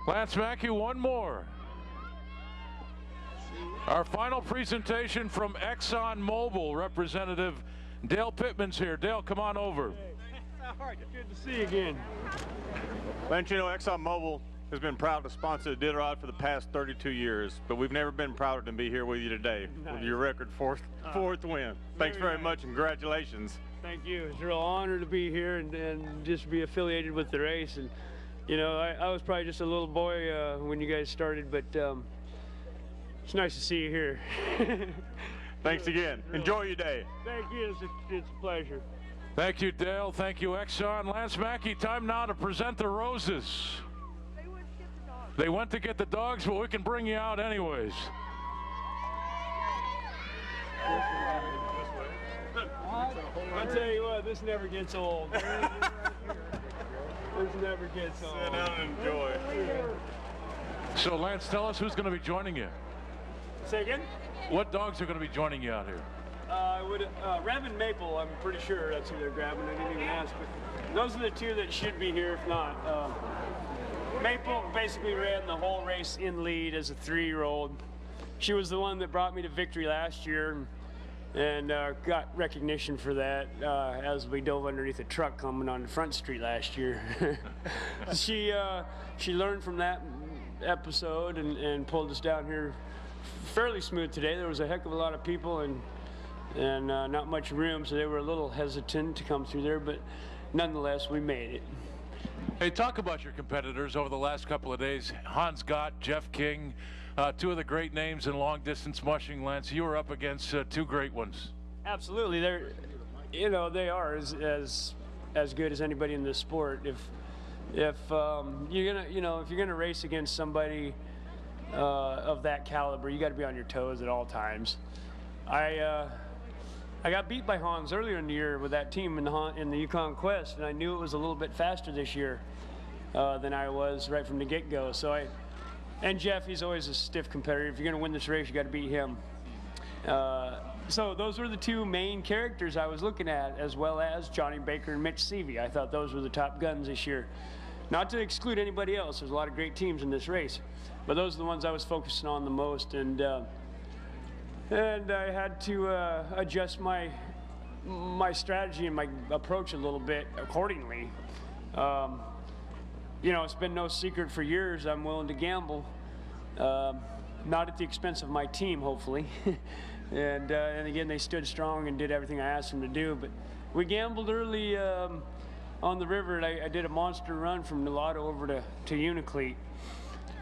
Lance Mackey, one more. Our final presentation from ExxonMobil. Representative Dale Pittman's here. Dale, come on over. All right, good to see you again. Lance, you know, ExxonMobil has been proud to sponsor Iditarod for the past 32 years, but we've never been prouder than be here with you today with your record fourth win. Thanks very much and congratulations. Thank you. It's a real honor to be here and just be affiliated with the race. And you know, I was probably just a little boy when you guys started, but it's nice to see you here. Thanks again. Enjoy your day. Thank you. It's a pleasure. Thank you, Dale. Thank you, Exxon. Lance Mackey, time now to present the roses. They went to get the dogs, but we can bring you out anyways. I'll tell you what, this never gets old. This never gets old. Sit down and enjoy. So, Lance, tell us who's going to be joining you. Say again? What dogs are going to be joining you out here? Rev and Maple, I'm pretty sure that's who they're grabbing. I didn't even ask, but those are the two that should be here if not. Maple basically ran the whole race in lead as a 3-year-old. She was the one that brought me to victory last year and got recognition for that as we dove underneath a truck coming on the front street last year. She learned from that episode and pulled us down here fairly smooth today. There was a heck of a lot of people and not much room, so they were a little hesitant to come through there, but nonetheless, we made it. Hey, talk about your competitors over the last couple of days. Hans Gott, Jeff King, two of the great names in long-distance mushing. Lance, you were up against two great ones. Absolutely, they are as good as anybody in this sport. If you're gonna race against somebody of that caliber, you got to be on your toes at all times. I got beat by Hans earlier in the year with that team in the Yukon Quest, and I knew it was a little bit faster this year than I was right from the get-go. And Jeff, he's always a stiff competitor. If you're going to win this race, you got to beat him. So those were the two main characters I was looking at, as well as Johnny Baker and Mitch Seavey. I thought those were the top guns this year. Not to exclude anybody else. There's a lot of great teams in this race, but those are the ones I was focusing on the most. And I had to adjust my strategy and my approach a little bit accordingly. It's been no secret for years I'm willing to gamble, not at the expense of my team, hopefully. and again, they stood strong and did everything I asked them to do. But we gambled early on the river, and I did a monster run from Nulado over to Unaclete.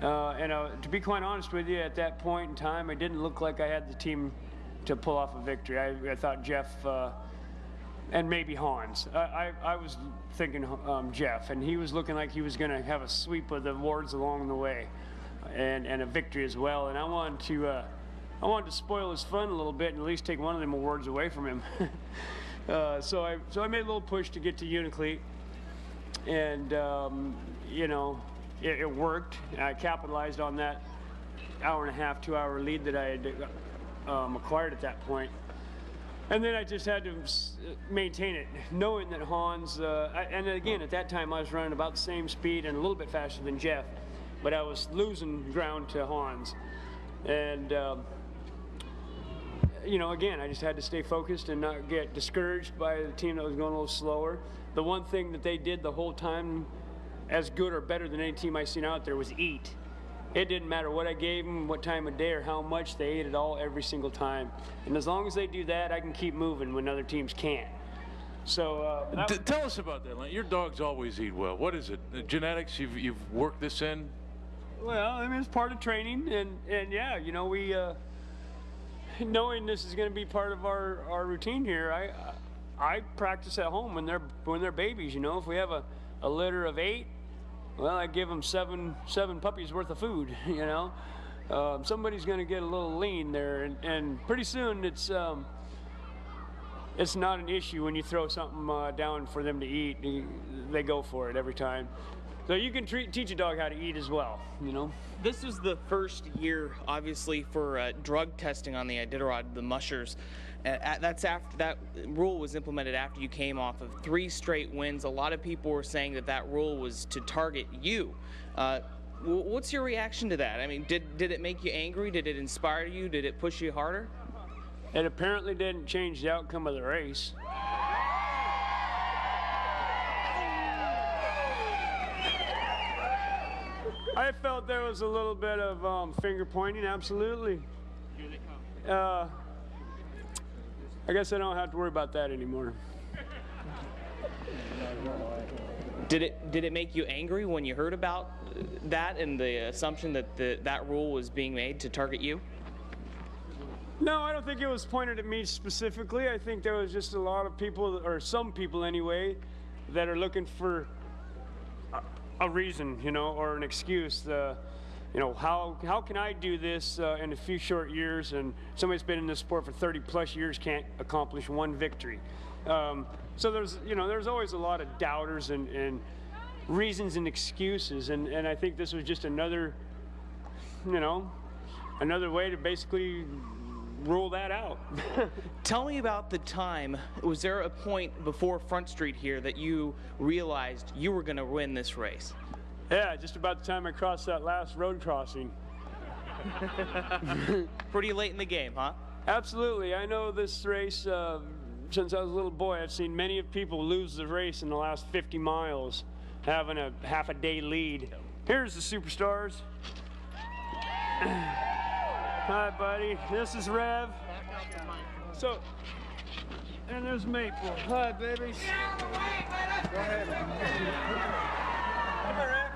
To be quite honest with you, at that point in time, it didn't look like I had the team to pull off a victory. I thought Jeff and maybe Hans. I was thinking Jeff, and he was looking like he was going to have a sweep of the wards along the way, and a victory as well. And I wanted to spoil his fun a little bit and at least take one of them awards away from him. So I made a little push to get to Unaclete, and it worked. I capitalized on that hour-and-a-half, 2-hour lead that I had acquired at that point. And then I just had to maintain it, knowing that Hans, and again, at that time I was running about the same speed and a little bit faster than Jeff, but I was losing ground to Hans. And, again, I just had to stay focused and not get discouraged by the team that was going a little slower. The one thing that they did the whole time, as good or better than any team I've seen out there, was eat. It didn't matter what I gave them, what time of day, or how much, they ate it all every single time. And as long as they do that, I can keep moving when other teams can't. So tell us about that, Lance. Your dogs always eat well. What is it? Genetics? You've worked this in? Well, I mean, it's part of training, and yeah, we knowing this is going to be part of our routine here. I practice at home when they're babies. If we have a litter of 8. Well, I give them seven puppies worth of food, Somebody's going to get a little lean there, and pretty soon it's not an issue when you throw something down for them to eat. They go for it every time. So you can teach a dog how to eat as well, This is the first year, obviously, for drug testing on the Iditarod, the mushers. That's after that rule was implemented after you came off of 3 straight wins. A lot of people were saying that rule was to target you. What's your reaction to that? I mean, did it make you angry? Did it inspire you? Did it push you harder? It apparently didn't change the outcome of the race. I felt there was a little bit of finger pointing, absolutely. I guess I don't have to worry about that anymore. Did it make you angry when you heard about that and the assumption that that rule was being made to target you? No, I don't think it was pointed at me specifically. I think there was just a lot of people, or some people anyway, that are looking for a reason, you know, or an excuse. You know, how can I do this in a few short years, and somebody's been in this sport for 30 plus years can't accomplish one victory? So there's always a lot of doubters and reasons and excuses, and I think this was just another way to basically rule that out. Tell me about the time. Was there a point before Front Street here that you realized you were going to win this race? Yeah, just about the time I crossed that last road crossing. Pretty late in the game, huh? Absolutely. I know this race since I was a little boy. I've seen many of people lose the race in the last 50 miles, having a half a day lead. Here's the superstars. Hi, buddy. This is Rev. So, and there's Maple. Hi, babies. Go ahead. Come here, Rev.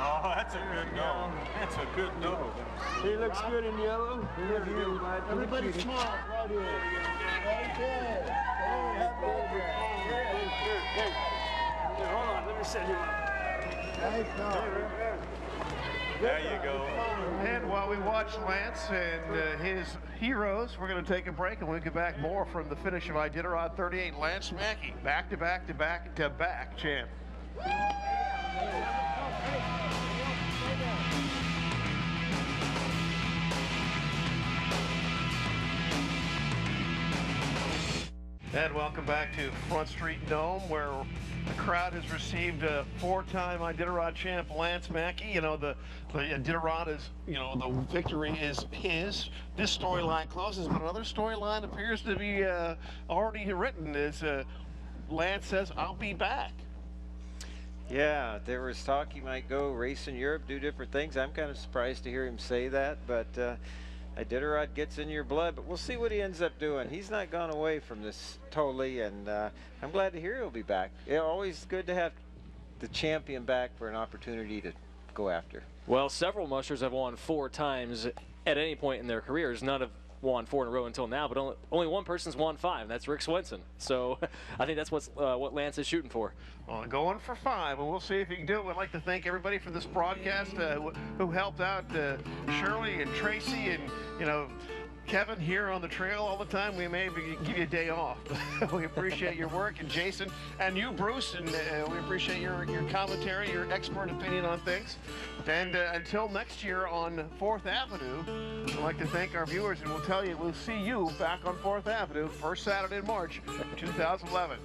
Oh, that's a good no. That's a good no. He looks good in yellow. Everybody smile right here. Right there. Here, hold on. Let me set him up. There you go. And while we watch Lance and his heroes, we're going to take a break, and we'll get back more from the finish of Iditarod 38. Lance Mackey, back-to-back champ. And welcome back to Front Street Nome, where the crowd has received a four-time Iditarod champ, Lance Mackey. You know, the Iditarod is, you know, the victory is his. This storyline closes, but another storyline appears to be already written as Lance says, I'll be back. Yeah, there was talk he might go race in Europe, do different things. I'm kind of surprised to hear him say that, but Iditarod gets in your blood, but we'll see what he ends up doing. He's not gone away from this totally, and I'm glad to hear he'll be back. It's always good to have the champion back for an opportunity to go after. Well, several mushers have won 4 times at any point in their careers. None have won 4 in a row until now, but only one person's won 5, and that's Rick Swenson. So I think that's what Lance is shooting for. Well, going for 5, and we'll see if he can do it. We'd like to thank everybody for this broadcast who helped out, Shirley and Tracy and, you know, Kevin here on the trail all the time. We may give you a day off. We appreciate your work, and Jason, and you, Bruce, and we appreciate your commentary, your expert opinion on things. And until next year on 4th Avenue, I'd like to thank our viewers, and we'll see you back on 4th Avenue, first Saturday in March 2011.